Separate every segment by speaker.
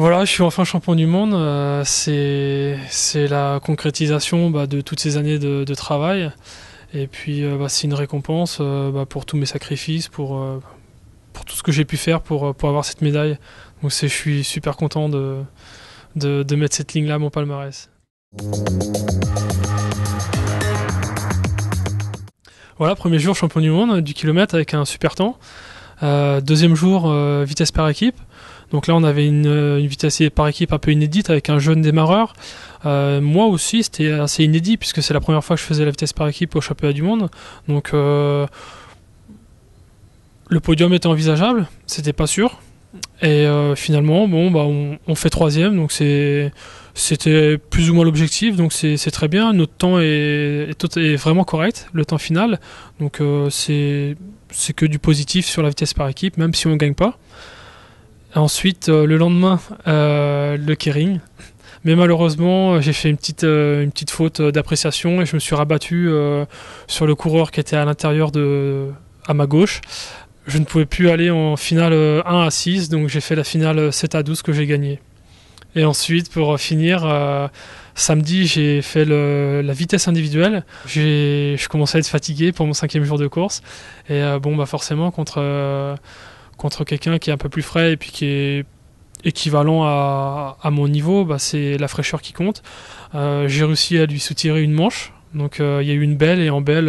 Speaker 1: Voilà, je suis enfin champion du monde. C'est la concrétisation de toutes ces années de travail. Et puis c'est une récompense pour tous mes sacrifices, pour tout ce que j'ai pu faire pour avoir cette médaille. Donc je suis super content de mettre cette ligne-là à mon palmarès. Voilà, premier jour champion du monde du kilomètre avec un super temps. Deuxième jour, vitesse par équipe. Donc là, on avait une vitesse par équipe un peu inédite avec un jeune démarreur. Moi aussi, c'était assez inédit puisque c'est la première fois que je faisais la vitesse par équipe au championnat du monde. Donc le podium était envisageable, c'était pas sûr. Et finalement, on fait troisième, donc c'était plus ou moins l'objectif, donc c'est très bien. Notre temps est vraiment correct, le temps final. Donc c'est que du positif sur la vitesse par équipe, même si on ne gagne pas. Ensuite, le lendemain, le keiring. Mais malheureusement, j'ai fait une petite faute d'appréciation et je me suis rabattu sur le coureur qui était à l'intérieur à ma gauche. Je ne pouvais plus aller en finale 1 à 6, donc j'ai fait la finale 7 à 12 que j'ai gagné. Et ensuite, pour finir, samedi, j'ai fait la vitesse individuelle. Je commençais à être fatigué pour mon 5e jour de course. Et forcément, contre quelqu'un qui est un peu plus frais et puis qui est équivalent à mon niveau, c'est la fraîcheur qui compte. J'ai réussi à lui soutirer une manche. Donc il y a eu une belle et en belle,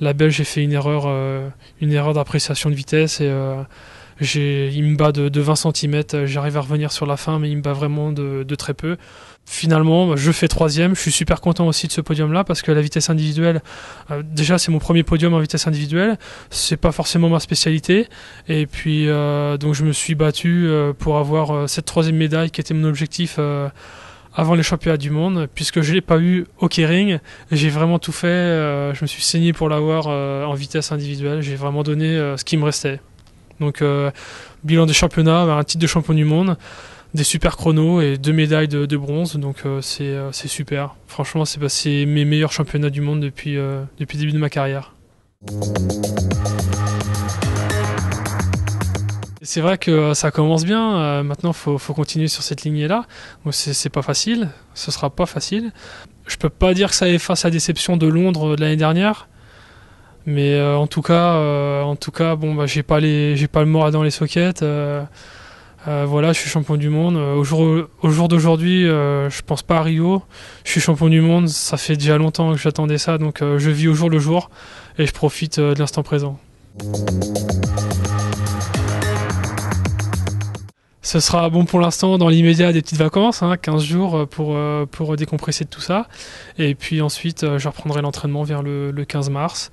Speaker 1: la belle j'ai fait une erreur d'appréciation de vitesse et il me bat de 20 cm, j'arrive à revenir sur la fin mais il me bat vraiment de très peu. Finalement je fais troisième, je suis super content aussi de ce podium là parce que la vitesse individuelle, déjà c'est mon premier podium en vitesse individuelle, c'est pas forcément ma spécialité et puis donc je me suis battu pour avoir cette troisième médaille qui était mon objectif avant les championnats du monde, puisque je ne l'ai pas eu au keiring, j'ai vraiment tout fait, je me suis saigné pour l'avoir en vitesse individuelle, j'ai vraiment donné ce qui me restait. Donc bilan des championnats, un titre de champion du monde, des super chronos et 2 médailles de bronze, donc c'est super. Franchement, c'est mes meilleurs championnats du monde depuis le début de ma carrière. C'est vrai que ça commence bien, maintenant faut continuer sur cette lignée-là. C'est pas facile, ce sera pas facile. Je peux pas dire que ça efface la déception de Londres de l'année dernière, mais en tout cas, j'ai pas le moral dans les sockets. Voilà, je suis champion du monde. Au jour d'aujourd'hui, je pense pas à Rio. Je suis champion du monde, ça fait déjà longtemps que j'attendais ça, donc je vis au jour le jour et je profite de l'instant présent. Ce sera bon pour l'instant dans l'immédiat des petites vacances, 15 jours pour décompresser de tout ça. Et puis ensuite je reprendrai l'entraînement vers le 15 mars.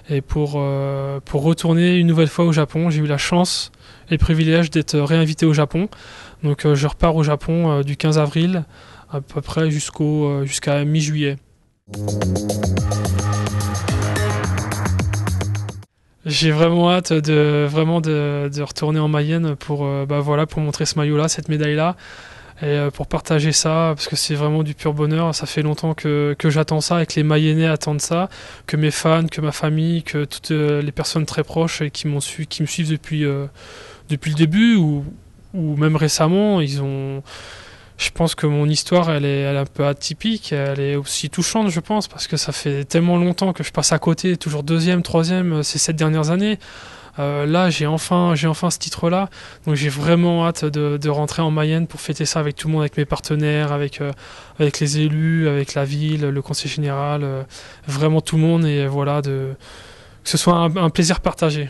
Speaker 1: Et pour retourner une nouvelle fois au Japon, j'ai eu la chance et le privilège d'être réinvité au Japon. Donc je repars au Japon du 15 avril à peu près jusqu'à mi-juillet. J'ai vraiment hâte de retourner en Mayenne pour montrer ce maillot-là, cette médaille-là, et pour partager ça, parce que c'est vraiment du pur bonheur. Ça fait longtemps que j'attends ça et que les Mayennais attendent ça, que mes fans, que ma famille, que toutes les personnes très proches et qui me suivent depuis le début ou même récemment, je pense que mon histoire, elle est un peu atypique, elle est aussi touchante, je pense, parce que ça fait tellement longtemps que je passe à côté, toujours deuxième, troisième, ces 7 dernières années. Là, j'ai enfin ce titre-là, donc j'ai vraiment hâte de rentrer en Mayenne pour fêter ça avec tout le monde, avec mes partenaires, avec les élus, avec la ville, le conseil général, vraiment tout le monde, et voilà, que ce soit un plaisir partagé.